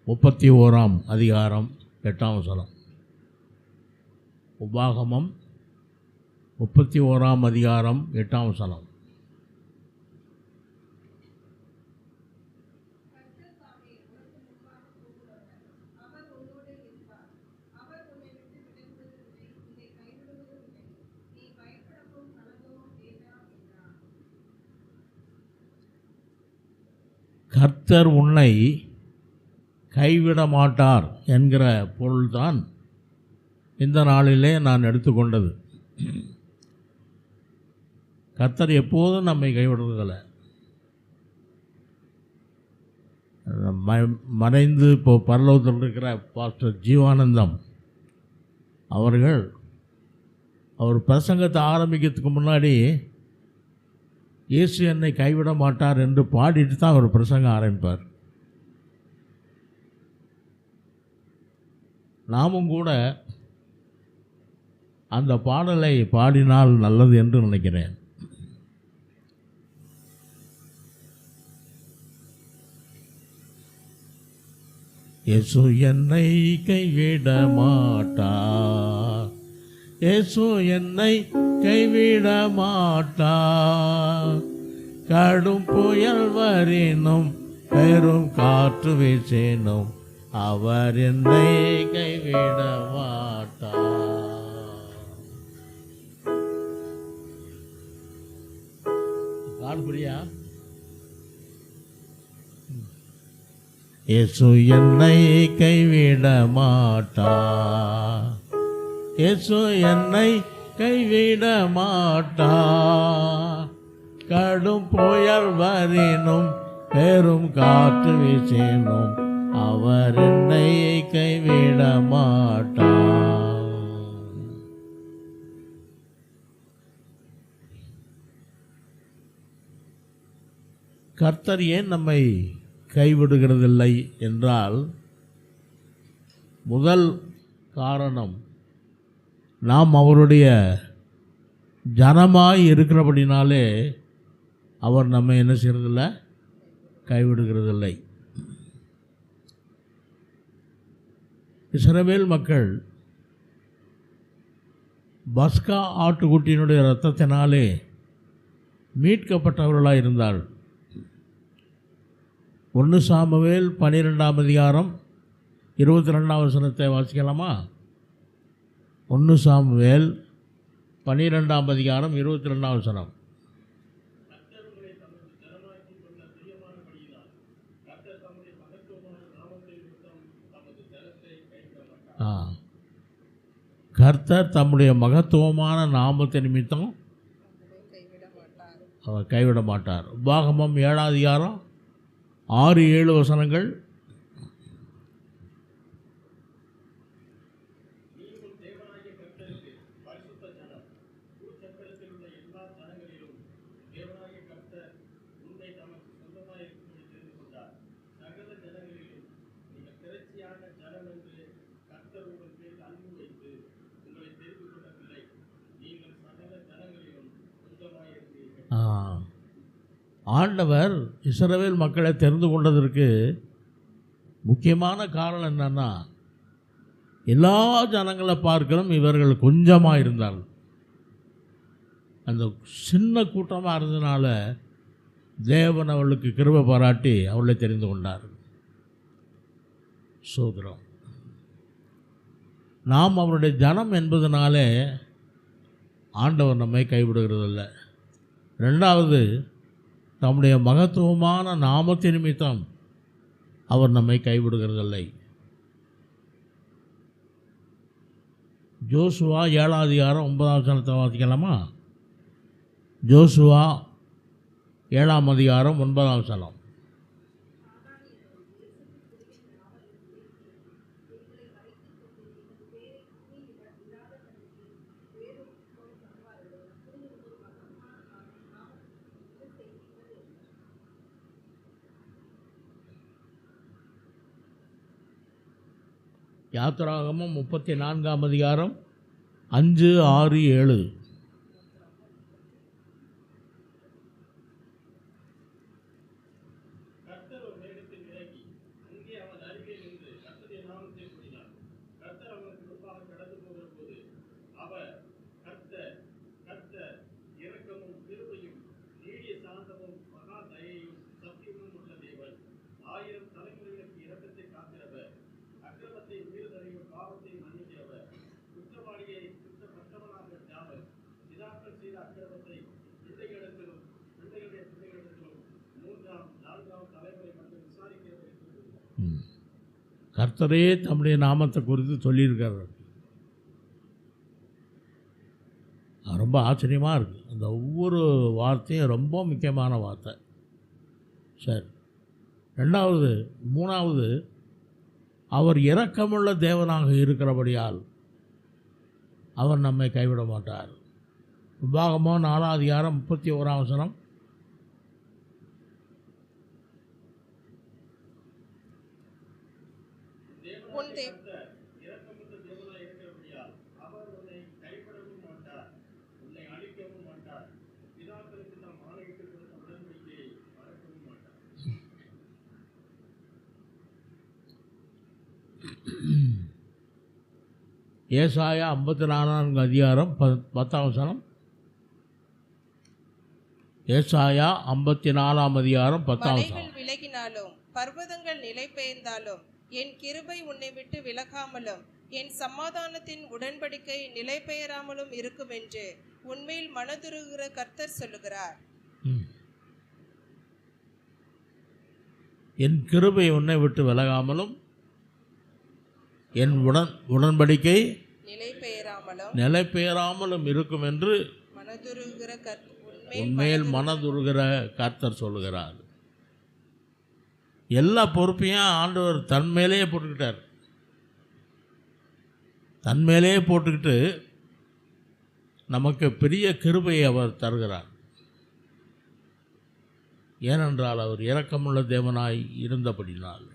31 அதிகாரம் 8 வசனம். உபாகமம் 31 அதிகாரம் 8 வசனம். கர்த்தர் உன்னை கைவிட மாட்டார் என்கிற பொருள்தான் இந்த நாளிலே நான் எடுத்துக்கொண்டது. கர்த்தர் எப்போதும் நம்மை கைவிடுறதில்லை. மறைந்து இப்போ பரலோகத்தில் இருக்கிற பாஸ்டர் ஜீவானந்தம் அவர்கள் அவர் பிரசங்கத்தை ஆரம்பிக்கிறதுக்கு முன்னாடி இயேசு என்னை கைவிட மாட்டார் என்று பாடிட்டு தான் அவர் பிரசங்கம் ஆரம்பிப்பார். நாமும் கூட அந்த பாடலை பாடினால் நல்லது என்று நினைக்கிறேன். இயேசு என்னை கைவிட மாட்டார், இயேசு என்னை கைவிட மாட்டார். கடும் புயல் வரினும் பெரும் காற்று வீசினும் அவர் என்னை கைவிட மாட்டார். காண்பிரியா? இயேசு என்னை கைவிட மாட்டார், இயேசு என்னை கைவிட மாட்டார். கடும் புயல் வரினும் பெரும் காற்று வீசினும் அவர் என்னை கைவிட மாட்டார். கர்த்தர் ஏன் நம்மை கைவிடுகிறதில்லை என்றால், முதல் காரணம், நாம் அவருடைய ஜனமாய் இருக்கிறபடினாலே அவர் நம்மை என்ன செய்கிறதில்லை, கைவிடுகிறதில்லை. இஸ்ரவேல் மக்கள் பஸ்கா ஆட்டுக்குட்டியினுடைய இரத்தத்தினாலே மீட்கப்பட்டவர்களாக இருந்தால். 1 சாமுவேல் 12 அதிகாரம் 22 வசனத்தை வாசிக்கலாமா? 1 சாமுவேல் 12 அதிகாரம் 22 வசனம். கர்த்தர் தம்முடைய மகத்துவமான நாமத்தை நிமித்தம் அவர் கைவிட மாட்டார். உபாகமம் 7 அதிகாரம் 6-7 வசனங்கள். ஆண்டவர் இஸ்ரவேல் மக்களை தெரிந்து கொண்டதற்கு முக்கியமான காரணம் என்னன்னா, எல்லா ஜனங்களை பார்க்கலும் இவர்கள் கொஞ்சமாக இருந்தார்கள். அந்த சின்ன கூட்டமாக இருந்ததுனால தேவன் அவளுக்கு கிருபை பாராட்டி அவளை தெரிந்து கொண்டார். சோதரம், நாம் அவருடைய ஜனம் என்பதனாலே ஆண்டவர் நம்மை கைவிடுகிறதில்லை. ரெண்டாவது, தம்முடைய மகத்துவமான நாமத்தின் நிமித்தம் அவர் நம்மை கைவிடுகிறதில்லை. ஜோசுவா 7 அதிகாரம் 9 வசனத்தை வாசிக்கலாமா? ஜோசுவா 7 அதிகாரம் 9 வசனம். யாத்திராகமம் 34 அதிகாரம் 5, 6, 7. நாமத்தை கூறினார். கர்த்தர் அவனுக்கு முன்பாக கடந்து போகிற போது அவர், கர்த்தர் கர்த்தர் இரக்கமும் கிருபையும் நீடிய சாந்தமும் மகா தயையும் சத்தியமும் உள்ள தேவன், 1000 தலைமுறைகளுக்கு இரக்கத்தை காக்கிறவர், அக்கிரமத்தை மீறுதலையும் பாவத்தை மன்னிக்கிறவர், குற்றவாளியை குற்றமற்றவனாக விடாமல் பிதாக்கள் செய்த அக்கிரமத்தை பிள்ளைகளிடத்திலும் பிள்ளைகளுடைய பிள்ளைகளிடத்திலும் 3ஆம் 4ஆம் தலைமுறை மட்டும் விசாரிக்கிறவர் என்று கூறினார். கர்த்தரே தம்முடைய நாமத்தை குறித்து சொல்லியிருக்கார். ரொம்ப ஆச்சரியமாக இருக்குது. அந்த ஒவ்வொரு வார்த்தையும் ரொம்ப முக்கியமான வார்த்தை. சரி, 3வது அவர் இரக்கமுள்ள தேவனாக இருக்கிறபடியால் அவர் நம்மை கைவிட மாட்டார். உபாகமோ 4ஆம் அதிகாரம் 31ஆம் வசனம். இரக்கமுள்ள தேவனாய் இருக்கிறபடியால் அவர் உன்னை கைவிடவும் மாட்டார், உன்னை அழிக்கவும் மாட்டார், பிதாக்களுக்கு தாம் ஆணையிட்டு கொடுத்த உடன்படிக்கையை மறக்கவும் மாட்டார். ஏசாயா 54ஆம் அதிகாரம் 10ஆம் வசனம். ஏசாயா 54ஆம் அதிகாரம் 10ஆம் வசனம். மலைகள் விலகினாலும் பர்வதங்கள் நிலை பெயர்ந்தாலும் என் கிருபை உன்னை விட்டு விலகாமலும் என் சமாதானத்தின் உடன்படிக்கை நிலை பெயராமலும் இருக்கும் என்று உன்மேல் மனதுருகிற கர்த்தர் சொல்லுகிறார். என் கிருபை உன்னை விட்டு விலகாமலும் என் உடன்படிக்கை நிலை பெயராமலும் இருக்கும் என்று உன்மேல் மனதுருகிற கர்த்தர் சொல்லுகிறார். எல்லா பொறுப்பையும் ஆண்டவர் தன்மேலேயே போட்டுக்கிட்டார். தன்மேலேயே போட்டுக்கிட்டு நமக்கு பெரிய கிருபையை அவர் தருகிறார். ஏனென்றால் அவர் இரக்கமுள்ள தேவனாய் இருந்தபடினால்.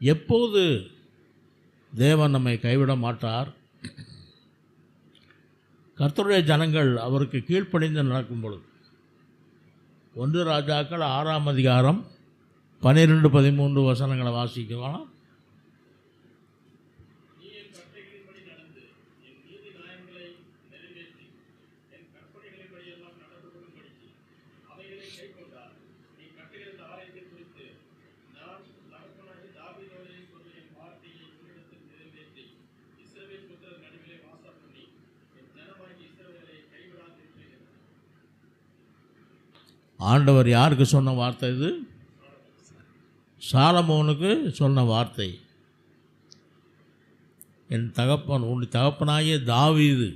எப்போது தேவன் நம்மை கைவிட மாட்டார்? கர்த்தருடைய ஜனங்கள் அவருக்கு கீழ்ப்படிந்து நடக்கும் பொழுது. 1 ராஜாக்கள் 6ஆம் அதிகாரம் 12-13 வசனங்களை வாசிக்கலாம். நீ என் கட்டளைகளின்படி நடந்து என் நீதி நியாயங்களை நிறைவேற்றி என் கற்பனைகளின்படி எல்லாம் நடந்து கொள்ளும்படிக்கு அவைகளை கைக்கொண்டார். நீ கட்டுகிற ஆலயத்தை குறித்து நான் தகப்பனாகி தாவீதோடே சொன்ன என் வார்த்தையை உன்னிடத்தில் நிறைவேற்றி இஸ்ரவேல் புத்திரர் நடுவிலே வாசம் பண்ணி என் ஜனமாகி இஸ்ரவேலை கைவிடாதிருக்கிறேன். ஆண்டவர் யாருக்கு சொன்ன வார்த்தை இது? சாலமோனுக்கு சொன்ன வார்த்தை. என் தகப்பன், உன் தகப்பனாகிய தாவீது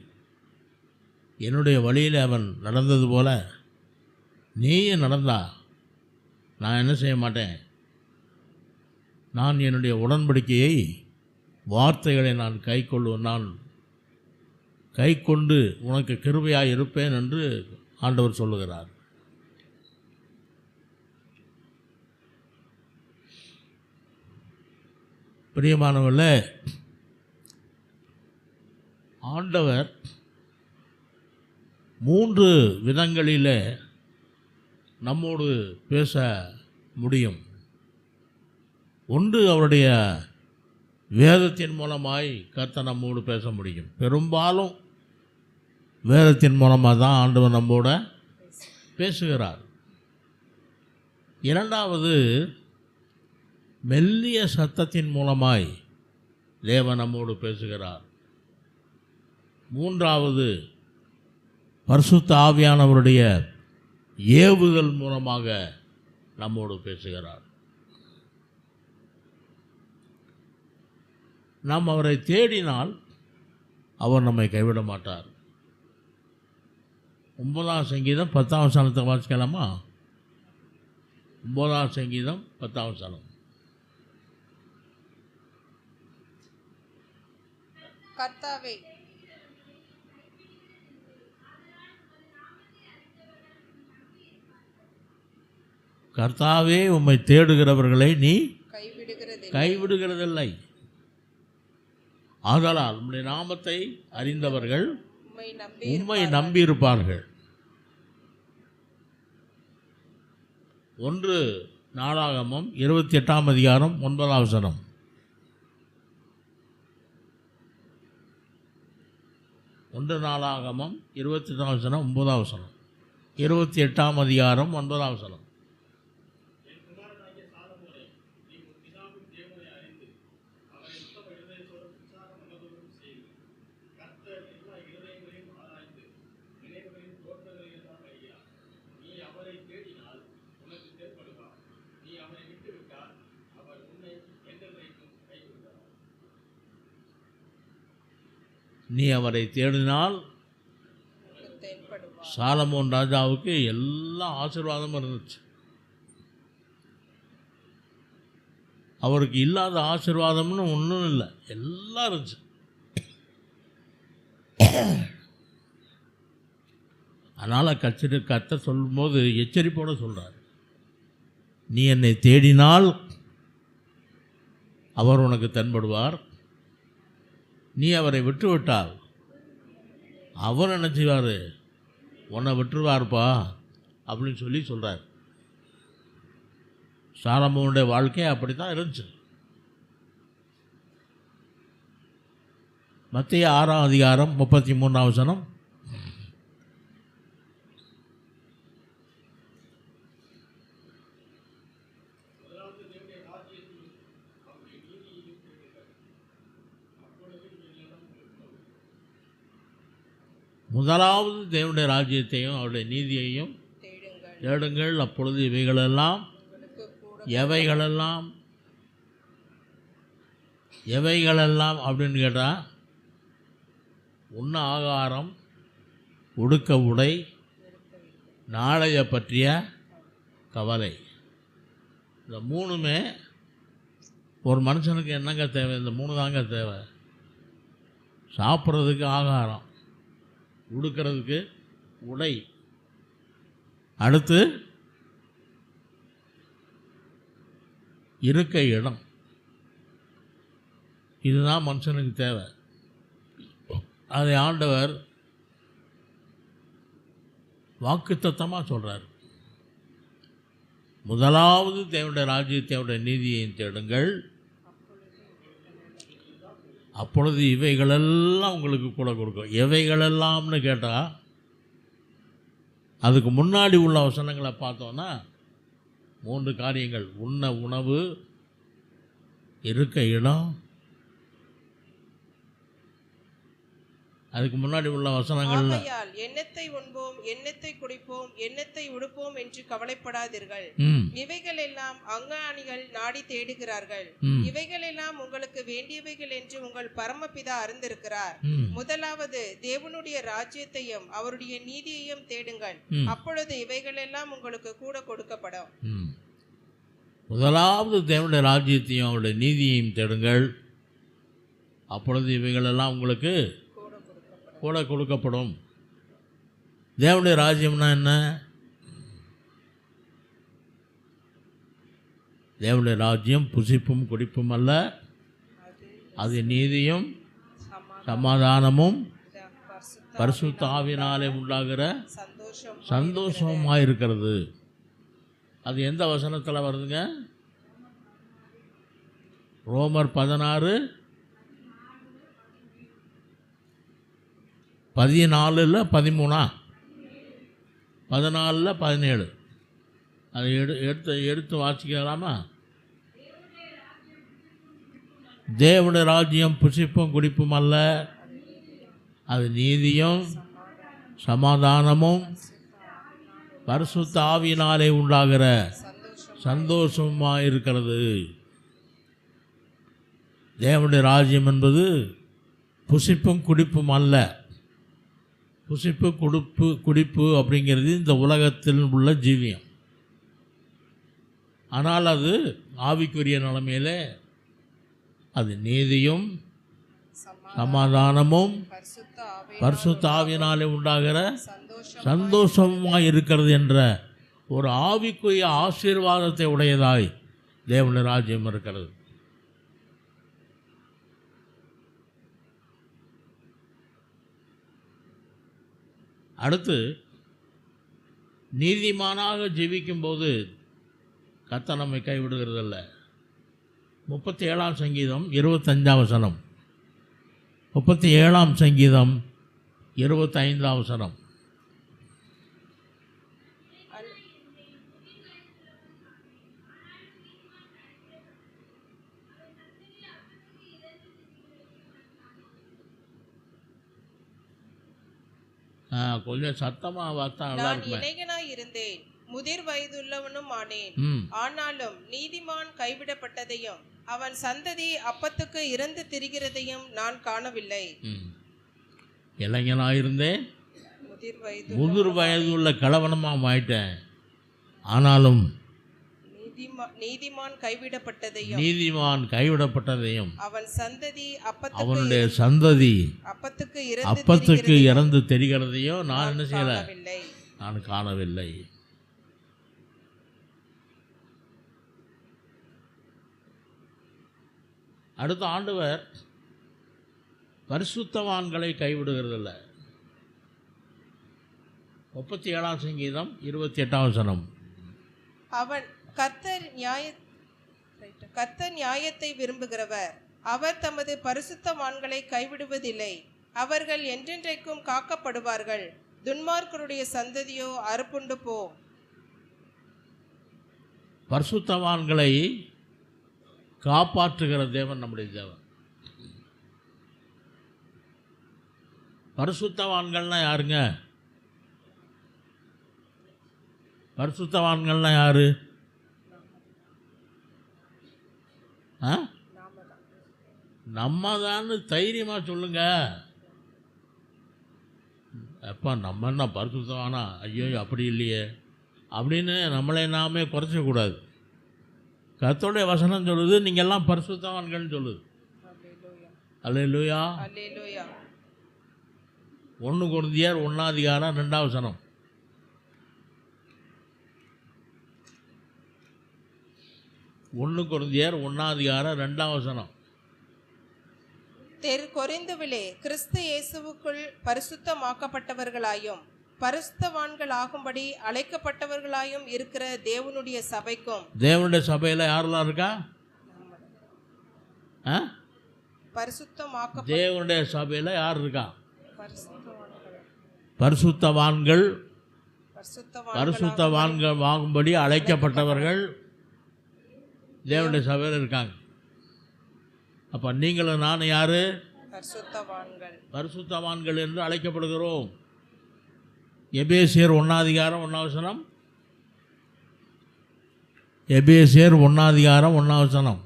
என்னுடைய வழியில் அவன் நடந்தது போல நீயும் நடந்தா நான் என்ன செய்ய மாட்டேன்? நான் என்னுடைய உடன்படிக்கையை, வார்த்தைகளை நான் கை கொண்டு உனக்கு கிருபையாக இருப்பேன் என்று ஆண்டவர் சொல்லுகிறார். பிரியமானவர்களே, ஆண்டவர் 3 விதங்களில் நம்மோடு பேச முடியும். ஒன்று, அவருடைய வேதத்தின் மூலமாய் கர்த்தர் நம்மோடு பேச முடியும். பெரும்பாலும் வேதத்தின் மூலமாக தான் ஆண்டவர் நம்மோட பேசுகிறார். 2வது, மெல்லிய சத்தத்தின் மூலமாய் தேவன் நம்மோடு பேசுகிறார். 3வது, பரிசுத்த ஆவியானவருடைய ஏவுதல் மூலமாக நம்மோடு பேசுகிறார். நாம் அவரை தேடினால் அவர் நம்மை கைவிட மாட்டார். 9ஆம் சங்கீதம் 10ஆம் வசனத்தை வாசிக்கலாமா? 9ஆம் சங்கீதம் 10ஆம் வசனம். கர்த்தாவே, கர்த்தாவே, உம்மை தேடுகிறவர்களை நீ கைவிடுகிறதில்லை. கைவிடுகிறதில்லை. ஆதலால் உம்முடைய நாமத்தை அறிந்தவர்கள் உம்மை நம்பியிருப்பார்கள். ஒன்று நாளாகமம் 28ஆம் அதிகாரம் 9ஆம் வசனம். ஒன்று நாளாகமம் 28ஆம் வசனம் 9ஆம் வசனம். 28ஆம் அதிகாரம் 9ஆம் வசனம். என் குமாரனாகிய சாலமோனே, நீ உன் பிதாவின் தேவனை அறிந்து அவரை உத்தம இருதயத்தோடும் உற்சாக மனதோடும் செய்து கர்த்தர் எல்லா இருதயங்களையும் ஆராய்ந்து நினைவுகளின் தோற்றங்களை எல்லாம் அறியார். நீ அவரை தேடினால் உனக்கு தென்படுவார். நீ அவரை விட்டுவிட்டால் அவர் உன்னை என்றென்றைக்கும் கைவிடுவார். நீ அவரை தேடினால் தென்படுவார். சாலமோன் ராஜாவுக்கு எல்லா ஆசீர்வாதமும் இருந்துச்சு. அவருக்கு இல்லாத ஆசீர்வாதம்னு ஒன்றும் இல்லை, எல்லாம் இருந்துச்சு. அதனால் கத்த சொல்லும்போது எச்சரிப்போடு சொல்கிறார், நீ என்னை தேடினால் அவர் உனக்கு தென்படுவார். நீ அவரை விட்டுவிட்டால் அவர் என்ன செய்வார், உன்னை விட்டுருவார்ப்பா அப்படின்னு சொல்லி சொல்கிறார். சாலமோனுடைய வாழ்க்கை அப்படி தான் இருந்துச்சு. மத்தேயு 6ஆம் அதிகாரம் 33ஆம் வசனம். முதலாவது தேவனுடைய ராஜ்யத்தையும் அவருடைய நீதியையும் தேடுங்கள். அப்பொழுது இவைகளெல்லாம் உங்களுக்கு உதவும். முதலாவது தேவனுடைய ராஜ்யத்தையும் அவருடைய நீதியையும் தேடுங்கள். தேடுங்கள், அப்பொழுது இவைகளெல்லாம் உங்களுக்கு கூட எவைகளெல்லாம் அப்படின்னு கேட்டால், உண்ண ஆகாரம், உடுக்க உடை, நாளைய பற்றிய கவலை, இந்த மூணுமே ஒரு மனுஷனுக்கு என்னங்க தேவை? இந்த மூணு தாங்க தேவை. சாப்பிட்றதுக்கு ஆகாரம், உடுக்கிறதுக்கு உடை, அடுத்து இருக்க இடம். இதுதான் மனுஷனுக்கு தேவை. அதை ஆண்டவர் வாக்குத்தத்தமாக சொல்கிறார். முதலாவது தேவனுடைய ராஜ்யத்தை அவருடைய நீதியையும் தேடுங்கள், அப்பொழுது இவைகளெல்லாம் உங்களுக்கு கூட கொடுக்கும். எவைகளெல்லாம்னு கேட்டால், அதுக்கு முன்னாடி உள்ள வசனங்களை பார்த்தோன்னா 3 காரியங்கள்: உண்ண உணவு, இருக்க இடம். அதுக்கு முன்னாடி உள்ள வசனங்கள்ல ஆகையால் எண்ணத்தை உண்போம், எண்ணத்தை குடிப்போம், எண்ணத்தை உடுப்போம் என்று கவலைப்படாதீர்கள். இவைகள் எல்லாம் அஞ்ஞானிகள் நாடி தேடுகிறார்கள். இவைகள் எல்லாம் உங்களுக்கு வேண்டியவைகள் என்று உங்கள் பரமபிதா அறிந்திருக்கிறார். முதலாவது தேவனுடைய ராஜ்யத்தையும் அவருடைய நீதியையும் தேடுங்கள், அப்பொழுது இவைகள் எல்லாம் உங்களுக்கு கூட கொடுக்கப்படும். முதலாவது தேவனுடைய ராஜ்யத்தையும் அவருடைய நீதியையும் தேடுங்கள், அப்பொழுது இவைகளெல்லாம் உங்களுக்கு கூட கொடுக்கப்படும். தேவனுடைய ராஜ்யம்னா என்ன? தேவனுடைய ராஜ்யம் புசிப்பும் குடிப்பும் அல்ல, அது நீதியும் சமாதானமும் பரிசுத்த ஆவியினாலே உண்டாகிற சந்தோஷமாக இருக்கிறது. அது எந்த வசனத்தில் வருதுங்க? ரோமர் 16:14 13 14 17. அதை எடுத்து வாசிக்கலாமா? தேவனுடைய ராஜ்யம் புசிப்பும் குடிப்பும் அல்ல, அது நீதியும் சமாதானமும் பரிசுத்த ஆவியினாலே உண்டாகிற சந்தோஷமாக இருக்கிறது. தேவனுடைய ராஜ்யம் என்பது புசிப்பும் குடிப்பும் அல்ல. புசிப்பு குடிப்பு அப்படிங்கிறது இந்த உலகத்தில் உள்ள ஜீவியம். ஆனால் அது ஆவிக்குரிய நிலைமையில் அது நீதியும் சமாதானமும் பரிசுத்த ஆவியினாலே உண்டாகிற சந்தோஷமாக இருக்கிறது என்ற ஒரு ஆவிக்குரிய ஆசீர்வாதத்தை உடையதாய் தேவனுடைய ராஜ்யம் இருக்கிறது. அடுத்து நீதிமானாக ஜீவிக்கும்போது கர்த்தர் நம்மை கைவிடுகிறதில்ல. 37ஆம் சங்கீதம் 25ஆம் வசனம். 37ஆம் சங்கீதம் 25ஆம் வசனம். கொஞ்சம் சத்தமாக பார்த்தா நல்லா நான் இருக்குமே. இளைஞனாய் இருந்தேன், முதிர் வயதுள்ளவனும் ஆனேன். ஆனாலும் நீதிமான் கைவிடப்பட்டதையும் அவன் சந்ததி அப்பத்துக்கு இறந்து திரிகிறதையும் நான் காணவில்லை. இளைஞனாயிருந்தேன், முதிர் முதிர் வயது உள்ள கலவனமாக ஆயிட்டேன். ஆனாலும் நீதிமான் கைவிடப்பட்டதையும் நீதிமான் கைவிடப்பட்டதையும் அவனுடைய சந்ததி அப்பத்துக்கு அப்பத்துக்கு இறந்து தெரிகிறதையும் நான் என்ன செய்யல, நான் காணவில்லை. அடுத்த ஆண்டவர் பரிசுத்தவான்களை கைவிடுகிறதில்ல. 37ஆம் சங்கீதம் 28ஆம் வசனம். அவன் கர்த்தர் நியாயத்தை விரும்புகிறவர், அவர் தமது பரிசுத்தவான்களை கைவிடுவதில்லை. அவர்கள் என்றென்றைக்கும் காக்கப்படுவார்கள், துன்மார்க்கருடைய சந்ததியோ அறுப்புண்டு போ. பரிசுத்தவான்களை காப்பாற்றுகிற தேவன் நம்முடைய தேவன். பரிசுத்தவான்கள்னா யாருங்க? பரிசுத்தவான்கள்னா யாரு? நம்ம தான் தைரியமாக சொல்லுங்க. எப்பா நம்ம என்ன பரிசுத்தவானா, ஐயோ அப்படி இல்லையே அப்படின்னு நம்மளை நாமே குறைச்சக்கூடாது. கர்த்தருடைய வசனம் சொல்லுது, நீங்கள் எல்லாம் பரிசுத்தவான்கள்னு சொல்லுது. அல்லேலூயா. 1 கொரிந்தியர் 1ஆம் அதிகாரம் 2ஆம் வசனம். 1 கொரிந்தியர் 1ஆம் அதிகாரம் 2ஆம் வசனம். கொரிந்துவிலே கிறிஸ்து இயேசுவுக்குள் பரிசுத்தமாக்கப்பட்டவர்களாயும் பரிசுத்தவான்கள் ஆகும்படி அழைக்கப்பட்டவர்களாயும் இருக்கிற தேவனுடைய சபைக்கும். தேவனுடைய சபையில் யாரெல்லாம் இருக்கா? தேவனுடைய சபையில் யார் இருக்கா? பரிசுத்தவான்கள். பரிசுத்தவான்கள் வாங்கும்படி அழைக்கப்பட்டவர்கள் தேவனுடைய சபையில் இருக்காங்க. அப்போ நீங்களும் நானும் யாரு? பரிசுத்தவான்கள் என்று அழைக்கப்படுகிறோம். எபேசியர் 1ஆம் அதிகாரம் 1ஆம் வசனம். எபேசியர் 1ஆம் அதிகாரம் 1ஆம் வசனம்.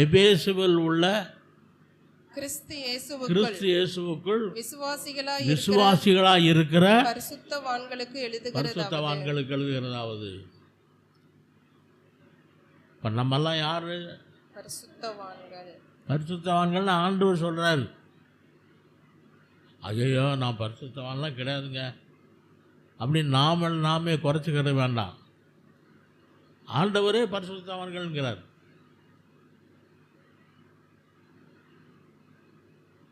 எபேசுவில் உள்ள கிறிஸ்து இயேசுவுக்குள் விசுவாசிகளாய் இருக்கிற பரிசுத்தவான்களுக்கு எழுதுகிறதாவது. இப்போ நம்மெல்லாம் யாரு? பரிசுத்தவான்கள்னு ஆண்டவர் சொல்கிறார். ஐயோ நான் பரிசுத்தவான்லாம் கிடையாதுங்க அப்படின்னு நாமே குறைச்சிக்கிற வேண்டாம். ஆண்டவரே பரிசுத்தவான்கள்ங்கிறார்.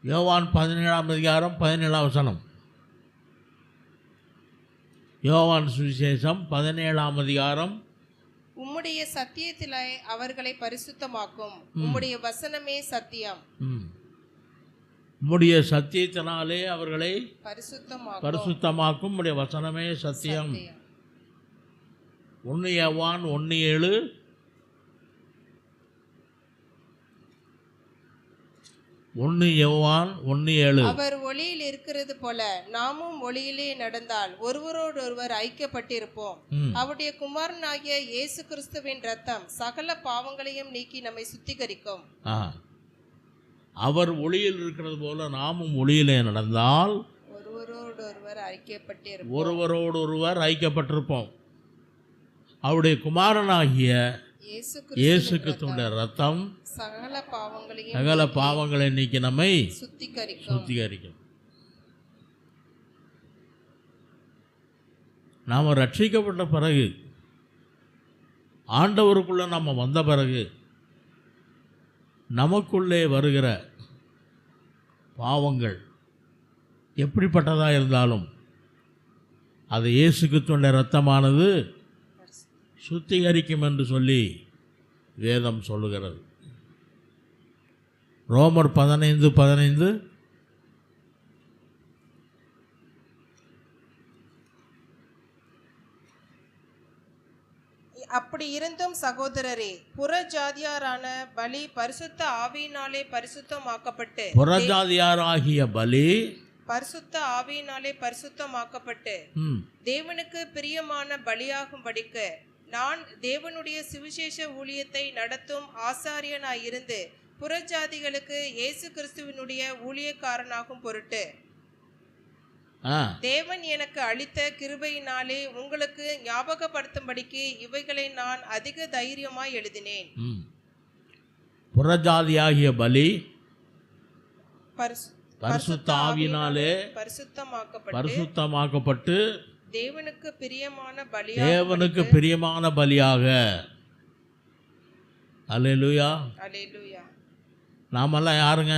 யோவான் 17ஆம் அதிகாரம் 17ஆம் வசனம். யோவான் சுவிசேஷம் 17ஆம் அதிகாரம். உம்முடைய சத்தியத்திலே அவர்களை பரிசுத்தமாக்கும், உம்முடைய வசனமே சத்தியம். உம்முடைய சத்தியத்தினாலே அவர்களை பரிசுத்தமாக்கும், உம்முடைய வசனமே சத்தியம். 1 யோவான் 1:7. 1 யோவான் 1:7. அவர் ஒளியில் இருக்கிறது போல நாமும் ஒளியிலே நடந்தால் ஒருவரோடொருவர் ஐக்கியப்பட்டிருப்போம். அவருடைய குமாரனாகிய இயேசு கிறிஸ்துவின் இரத்தம் சகல பாவங்களையும் நீக்கி நம்மை சுத்திகரிக்கும். அவர் ஒளியில் இருக்கிறது போல நாமும் ஒளியிலே நடந்தால் ஒருவரோடொருவர் ஐக்கியப்பட்டிருப்போம். அவருடைய குமாரனாகிய இயேசு கிறிஸ்துவின் இரத்தம் சகல பாவங்களை நீக்கி நம்மை சுத்திகரிக்கும். நாம் ரட்சிக்கப்பட்ட பிறகு, ஆண்டவருக்குள்ளே நாம் வந்த பிறகு நமக்குள்ளே வருகிற பாவங்கள் எப்படிப்பட்டதாக இருந்தாலும் அது இயேசுக்கு சொன்ன இரத்தமானது சுத்திகரிக்கும் என்று சொல்லி வேதம் சொல்லுகிறது. ரோமர் 15:15 அப்படி இருந்தும் சகோதரரே, புறஜாதியாரான பலி பரிசுத்த ஆவியினாலே பரிசுத்தமாக்கப்பட்டு புறஜாதியாராகிய பலி பரிசுத்த ஆவியினாலே பரிசுத்தமாக்கப்பட்டு தேவனுக்கு பிரியமான பலியாகும்படிக்கு நான் தேவனுடைய சுவிசேஷ ஊழியத்தை நடத்தும் ஆசாரியனாயிருந்து புறஜாதிகளுக்கு இயேசு கிறிஸ்துவினுடைய ஊழியக்காரனாகும் பொருட்டு தேவன் எனக்கு அளித்த கிருபையினாலே உங்களுக்கு ஞாபகப்படுத்தும்படிக்கு இவைகளை நான் அதிக தைரியமாய் எழுதினேன். புறஜாதியாகிய பலி பரிசுத்த ஆவியினாலே பரிசுத்தமாக்கப்பட்டு தேவனுக்கு பிரியமான பலியாக. அல்லேலூயா. அல்லேலூயா. நாமெல்லாம் யாருங்க?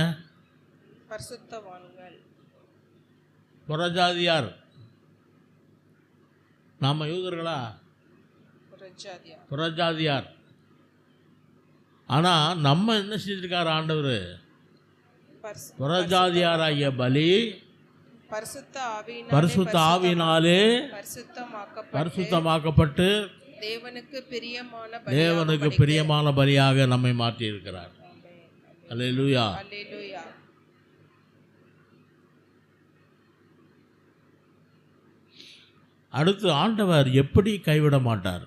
பரிசுத்தவான்கள். புறஜாதியார். நாம யூதர்களா? புறஜாதியார். ஆனா நம்ம என்ன செஞ்சிருக்காரு ஆண்டவர்? புறஜாதியாராகிய பலி பரிசுத்த ஆவியினாலே பரிசுத்தமாக்கப்பட்டு தேவனுக்கு பிரியமான பலியாக நம்மை மாற்றி இருக்கிறார். அல்லேலூயா. அடுத்து ஆண்டவர் எப்படி கைவிட மாட்டார்?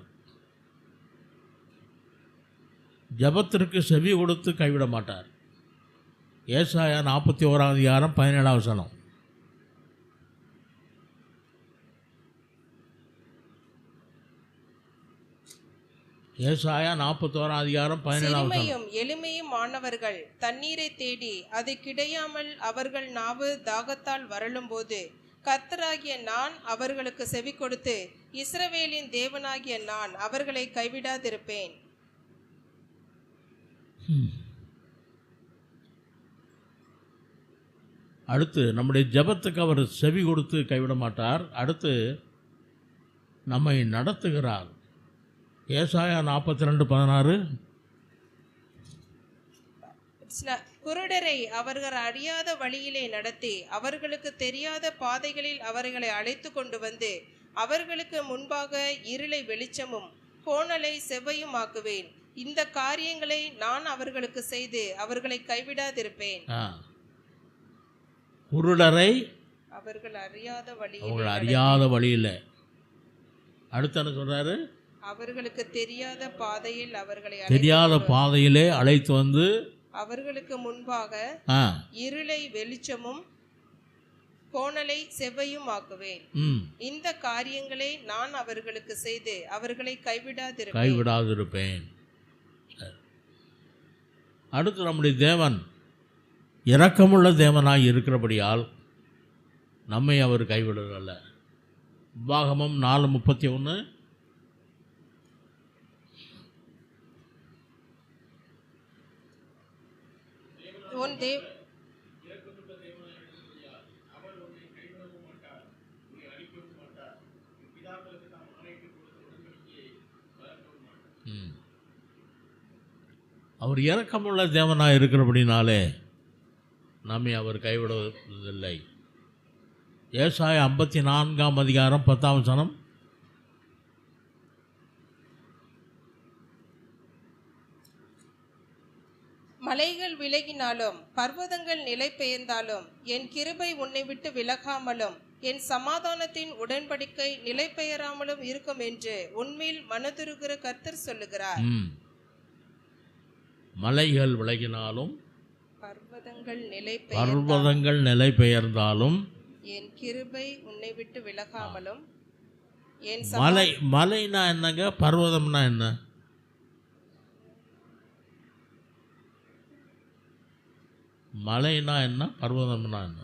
ஜபத்திற்கு செவி கொடுத்து கைவிட மாட்டார். ஏசாயா 41:17 ஏசாயா 41:17 எளிமையும் மாணவர்கள் தண்ணீரை தேடி அது கிடையாமல் அவர்கள் நாவு தாகத்தால் வரலும் போது கர்த்தராகிய நான் அவர்களுக்கு செவி கொடுத்து இஸ்ரவேலின் தேவனாகிய நான் அவர்களை கைவிடாதிருப்பேன். அடுத்து நம்முடைய ஜெபத்துக்கு அவர் செவி கொடுத்து கைவிட மாட்டார். அடுத்து நம்மை நடத்துகிறார். ஏசாயா 42:16 குருடரை அவர்கள் அறியாத வழியிலே நடத்தி அவர்களுக்கு தெரியாத பாதைகளில் அவர்களை அழைத்து கொண்டு வந்து அவர்களுக்கு முன்பாக இருளை வெளிச்சமும் கோணலை செவ்வையும் ஆக்குவேன். இந்த காரியங்களை நான் அவர்களுக்கு செய்து அவர்களை கைவிடாதிருப்பேன். குருடரை அவர்கள் அறியாத வழியில் அடுத்து என்ன சொல்றாரு? அவர்களுக்கு தெரியாத பாதையிலே அழைத்து வந்து அவர்களுக்கு முன்பாக இருளை வெளிச்சமும் கோணலை செவ்வையும் ஆக்குவேன். இந்த காரியங்களை நான் அவர்களுக்கு செய்து அவர்களை கைவிடாதிருப்பேன். அடுத்து நம்முடைய தேவன் இரக்கமுள்ள தேவனாய் இருக்கிறபடியால் நம்மை அவர் கைவிடுவதில்ல. உபாகமம் 4:31 அவர் இரக்கமுள்ள தேவனாய் இருக்கிறபடினாலே நம்மை அவர் கைவிடுவதில்லை. ஏசாயா 54:10 மலைகள் விலகினாலும் பர்வதங்கள் நிலை பெயர்ந்தாலும் என் கிருபை உன்னை விட்டு விலகாமலும் என் சமாதானத்தின் உடன்படிக்கை நிலை பெயராமலும் இருக்கும் என்று உன்மேல் மனதுருகிற கர்த்தர் சொல்லுகிறார். மலைகள் விலகினாலும் பர்வதங்கள் நிலை பெயர்ந்தாலும் என் கிருபை உன்னை விட்டு விலகாமலும் என் மலைனா என்னங்க? பர்வதம்னா என்ன? மலைனா என்ன? பர்வதம்னா என்ன?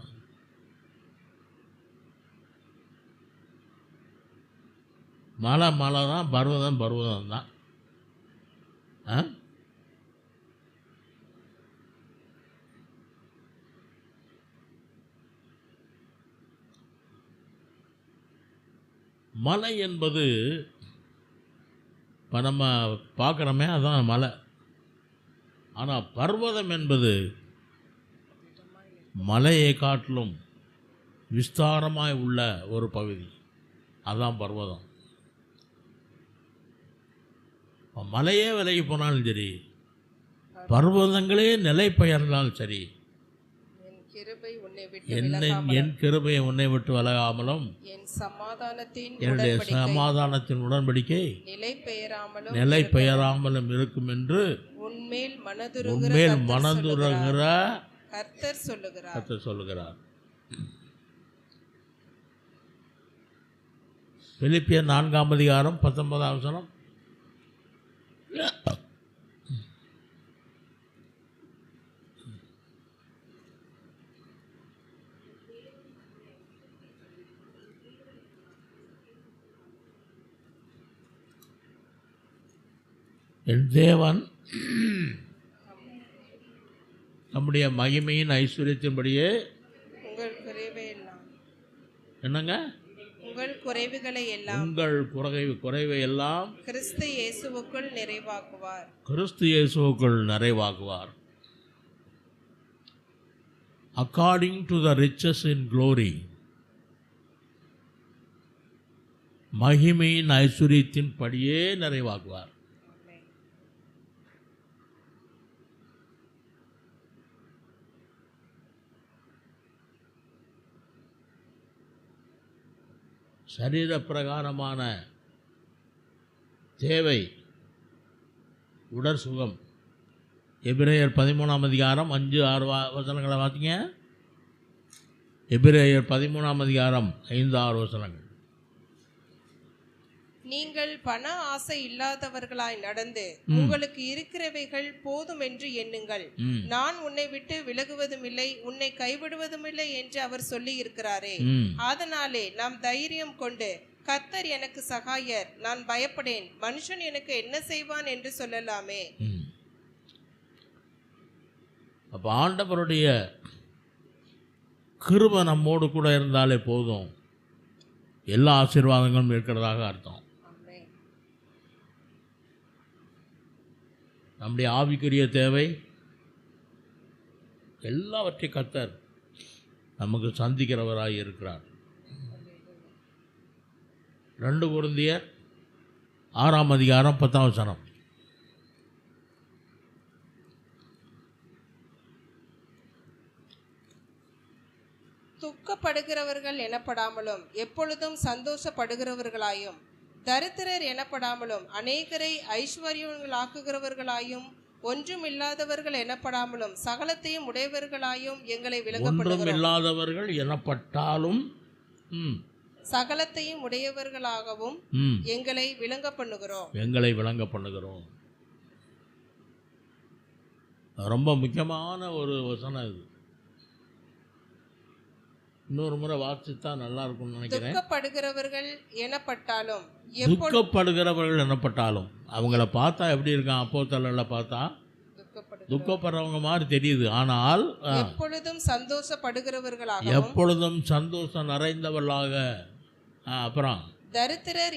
மலை தான், பர்வதம் தான். மலை என்பது இப்போ நம்ம பார்க்குறோமே அதான் மலை. ஆனால் பர்வதம் என்பது மலையை காட்டிலும் விஸ்தாரமாய் உள்ள ஒரு பகுதி, அதான் பர்வதம். மலையே விலகி போனாலும் சரி, பர்வதங்களே நிலை பெயர்ந்தாலும் சரி, என் கிருபை உன்னை விட்டு விலகாமலும், என் கிருபையை உன்னை விட்டு விலகாமலும், என் சமாதானத்தின் என்னுடைய உடன்படிக்கை சமாதானத்தின் உடன்படிக்கை நிலை பெயராமலும் இருக்கும் என்று உன்மேல் உன்மேல் மனதுருகிற மனதுருகிற கர்த்தர் சொல்லுகிறார். கர்த்தர் சொல்லுகிறார். பிலிப்பியர் 4ஆம் அதிகாரம் 19ஆம் வசனம். என் தேவன் நம்முடைய மகிமையின் ஐஸ்வர்யத்தின்படியே உங்கள் குறைவை எல்லாம் என்னங்க உங்கள் குறைவுகளை எல்லாம் உங்கள் குறைவை எல்லாம் கிறிஸ்து இயேசுவுக்குள் நிறைவாக்குவார். கிறிஸ்து இயேசுவுக்குள் நிறைவாக்குவார். According to the riches in glory, மகிமையின் ஐஸ்வர்யத்தின் படியே நிறைவாக்குவார். சரீர பிரகாரமான தேவை உடற் சுகம். எபிரேயர் 13ஆம் அதிகாரம் 5-6 வசனங்களை பார்த்தீங்க. எபிரேயர் 13ஆம் அதிகாரம் 5-6 வசனங்கள். நீங்கள் பண ஆசை இல்லாதவர்களாய் நடந்து உங்களுக்கு இருக்கிறவைகள் போதும் என்று எண்ணுங்கள். நான் உன்னை விட்டு விலகுவதும் இல்லை, உன்னை கைவிடுவதும் இல்லை என்று அவர் சொல்லி இருக்கிறாரே. அதனாலே நாம் தைரியம் கொண்டு, கர்த்தர் எனக்கு சகாயர், நான் பயப்படேன், மனுஷன் எனக்கு என்ன செய்வான் என்று சொல்லலாமே. அப்போ ஆண்டவருடைய கிருபை நம்மோடு கூட இருந்தாலே போதும், எல்லா ஆசீர்வாதங்களும் இருக்கிறதாக அர்த்தம். நம்முடைய ஆவிக்குரிய தேவை எல்லாவற்றையும் கர்த்தர் நமக்கு சந்திக்கிறவராக இருக்கிறார். 2 கொரிந்தியர் 6ஆம் அதிகாரம் 10ஆம் வசனம். துக்கப்படுகிறவர்கள் எனப்படாமலும் எப்பொழுதும் சந்தோஷப்படுகிறவர்களாயும், தரித்திரர் எனப்படாமலும் அநேகரை ஐஸ்வர்யங்களாக்குகிறவர்களாயும், ஒன்றுமில்லாதவர்கள் எனப்படாமலும் சகலத்தையும் உடையவர்களாயும் எங்களை விளங்கப்படுகிறோம். ஒன்றுமில்லாதவர்கள் எனப்பட்டாலும் சகலத்தையும் உடையவர்களாகவும் எங்களை விளங்க பண்ணுகிறோம். ரொம்ப முக்கியமான ஒரு வசனம் இது. இன்னொரு முறை வாசித்தா நல்லா இருக்கும்னு நினைக்கிறேன். துக்கப்படுகிறவர்கள் எனப்பட்டாலும் அவங்கள பார்த்தா எப்படி இருக்கான்? அப்போஸ்தலர்களை பார்த்தா துக்கப்படுறவங்க மாதிரி தெரியுது. ஆனால் எப்பொழுதும் சந்தோஷம் நிறைந்தவர்களாக. அப்புறம் தரித்திரர்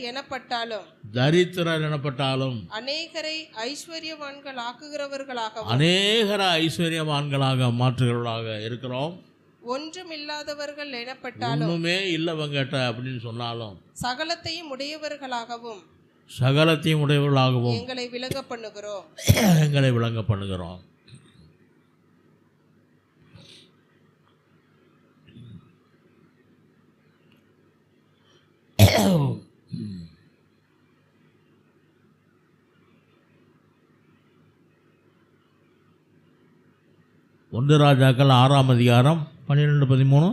எனப்பட்டாலும் அநேகரை ஐஸ்வர்யவான்களாக மாற்றுகிறவர்களாக இருக்கிறோம். ஒன்றுமில்லாதவர்கள் எனப்பட்டாலும், ஒண்ணுமே இல்லவங்கட்ட அப்படின்னு சொன்னாலும் சகலத்தையும் உடையவர்களாகவும் எங்களை விளங்க பண்ணுகிறோம். ஒன்று ராஜாக்கள் 6ஆம் அதிகாரம் 12-13.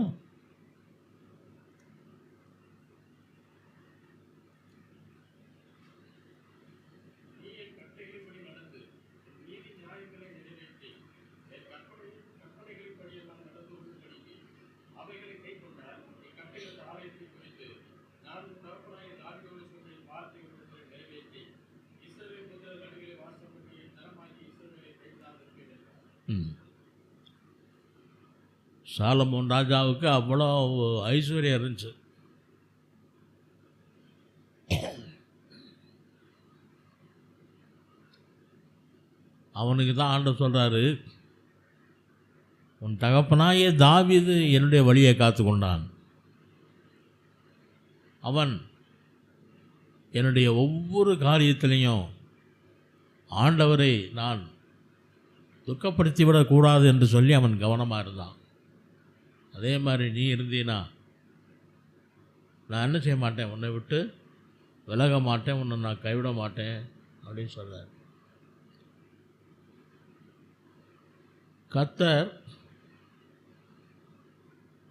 சாலமோன் ராஜாவுக்கு அவ்வளோ ஐஸ்வர்யம் இருந்துச்சு. அவனுக்கு தான் ஆண்டவர் சொல்கிறாரு, உன் தகப்பனாயே தாவீது என்னுடைய வழியை காத்து கொண்டான். அவன் என்னுடைய ஒவ்வொரு காரியத்திலையும் ஆண்டவரை நான் துக்கப்படுத்திவிடக்கூடாது என்று சொல்லி அவன் கவனமாக இருந்தான். அதே மாதிரி நீ இருந்தீனா நான் என்ன செய்ய மாட்டேன், உன்னை விட்டு விலக மாட்டேன், உன்னை நான் கைவிட மாட்டேன் அப்படின்னு சொல்கிறார். கர்த்தர்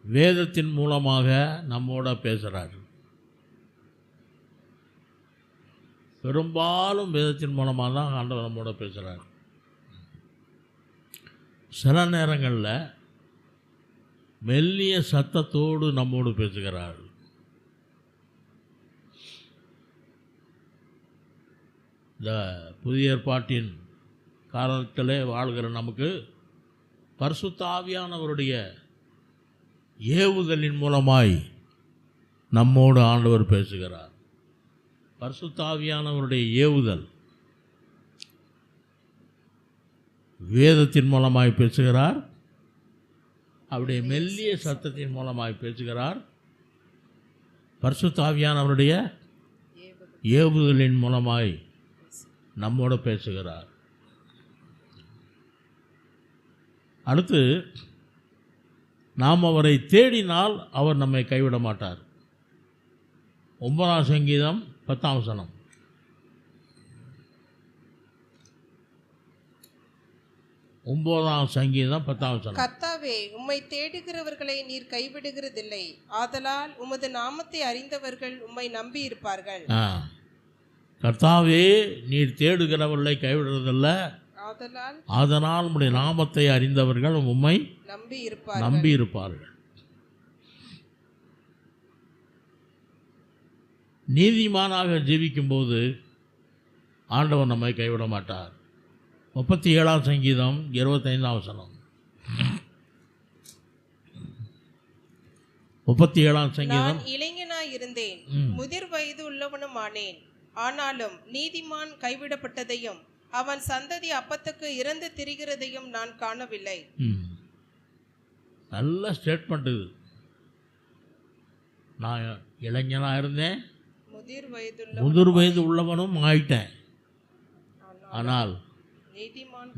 வேதத்தின் மூலமாக நம்மோட பேசுகிறார். பெரும்பாலும் வேதத்தின் மூலமாக தான் ஆண்டவர் நம்மோட பேசுகிறார். சில நேரங்களில் மெல்லிய சத்தத்தோடு நம்மோடு பேசுகிறார். இந்த புதிய ஏற்பாட்டின் காலத்திலே வாழ்கிற நமக்கு பரிசுத்த ஆவியானவருடைய ஏவுதலின் மூலமாய் நம்மோடு ஆண்டவர் பேசுகிறார். பரிசுத்த ஆவியானவருடைய ஏவுதல் வேதத்தின் மூலமாய் பேசுகிறார், அவருடைய மெல்லிய சத்தத்தின் மூலமாய் பேசுகிறார், பரிசுத்த ஆவியானவருடைய ஏவுதலின் மூலமாய் நம்மோடு பேசுகிறார். அடுத்து நாம் அவரை தேடினால் அவர் நம்மை கைவிட மாட்டார். 9ஆம் சங்கீதம் 10ஆம் வசனம். 9ஆம் சங்கீதம் 10ஆம் வசனம். கர்த்தாவே, உம்மை தேடுகிறவர்களை நீர் கைவிடுகிறதில்லை, ஆதலால் உமது நாமத்தை அறிந்தவர்கள் உம்மை நம்பி இருப்பார்கள். கர்த்தாவே, நீர் தேடுகிறவர்களை கைவிடுறதில்ல, அதனால் உம்முடைய நாமத்தை அறிந்தவர்கள் உம்மை நம்பி இருப்பார்கள். நீதிமானாக ஜீவிக்கும்போது ஆண்டவர் நம்மை கைவிட மாட்டார். 37ஆம் சங்கீதம் 25ஆம் வசனம். 37ஆம் சங்கீதம். நான் இளைஞனாய் இருந்தேன், முதிர் வயது உள்ளவனும் ஆனேன், ஆனாலும் நீதிமான் கைவிடப்பட்டதையும் அவன் சந்ததி அப்பத்துக்கு இறந்து திரிகிறதையும் நான் காணவில்லை. நல்ல ஸ்டேட்மெண்ட் இது. நான் இளைஞனாக இருந்தேன், முதிர் வயது உள்ளவனும் ஆயிட்டேன், ஆனால்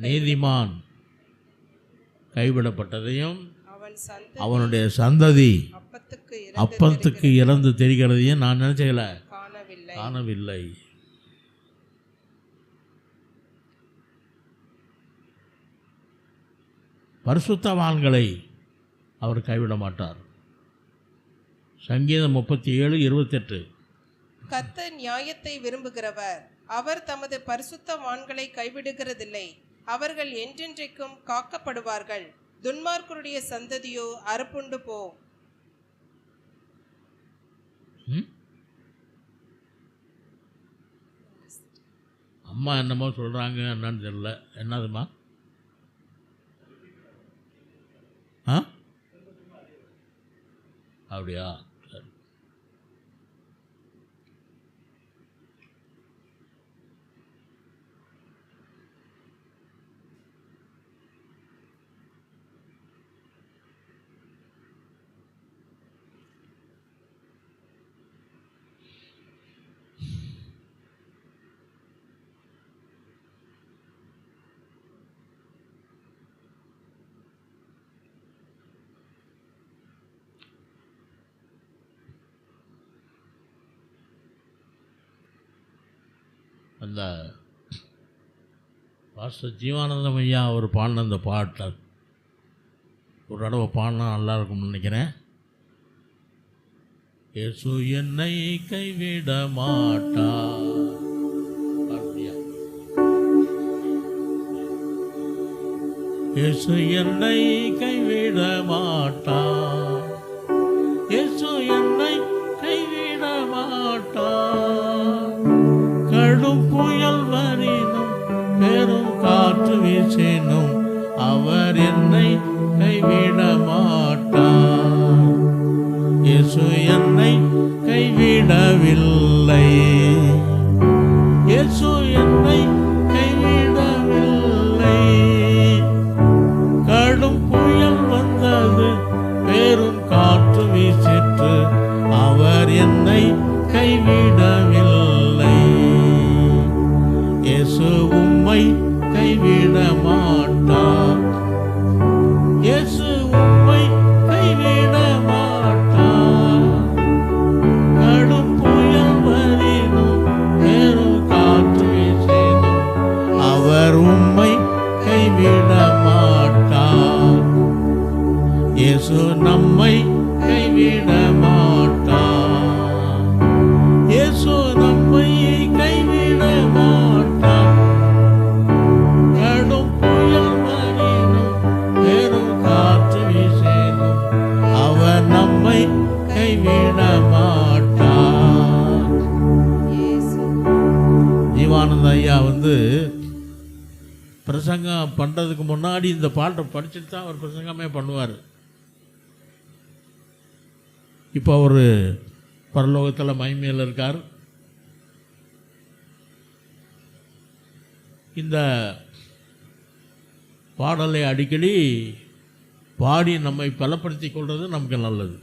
நீதிமான் கைவிடப்பட்டதையும் அவனுடைய சந்ததி அப்பத்துக்கு இறந்து தெரிகிறதையும் நான் நினைச்சல காணவில்லை. பரிசுத்தவான்களை அவர் கைவிட மாட்டார். சங்கீதம் 37:28. கர்த்தர் நியாயத்தை விரும்புகிறவர், அவர் தமது பரிசுத்தவான்களை கைவிடுகிறதில்லை, அவர்கள் என்றென்றைக்கும் காக்கப்படுவார்கள், துன்மார்க்கருடைய சந்ததியோ அறுப்புண்டு போ. அம்மா என்னமோ சொல்கிறாங்க, என்னன்னு தெரியல. என்னதுமா? அப்படியா? சரி. அந்த பாஸ்டர் ஜீவானந்தம் ஐயா அவர் பாடின அந்த பாட்டை ஒரு தடவை பாடினா நல்லாயிருக்கும்னு நினைக்கிறேன். இயேசு என்னை கைவிட மாட்டார். இயேசு என்னை கைவிட மாட்டார், இயேசு என்னை கைவிட மாட்டார். கடும் புயல் வரினும் பெரும் காற்று வீசினும் அவர் என்னை கைவிட மாட்டார். இயேசு என்னை கைவிடவில்லை, இயேசு என்னை கைவிடவில்லை. இயேசு நம்மை கைவிட மாட்டார். இயேசு நம்மை கைவிட மாட்டார். கடும் புயல் வரினும் பெரும் காற்று வீசினும் அவர் நம்மை கைவிட மாட்டார். ஜீவானந்த ஐயா பிரசங்கம் பண்ணுறதுக்கு முன்னாடி இந்த பாட்டை படிச்சுட்டு தான் அவர் பிரசங்கமே பண்ணுவார். இப்போ அவர் பரலோகத்தில் மகிமையில் இருக்கார். இந்த பாடலை அடிக்கடி பாடி நம்மை பலப்படுத்தி கொள்வது நமக்கு நல்லது.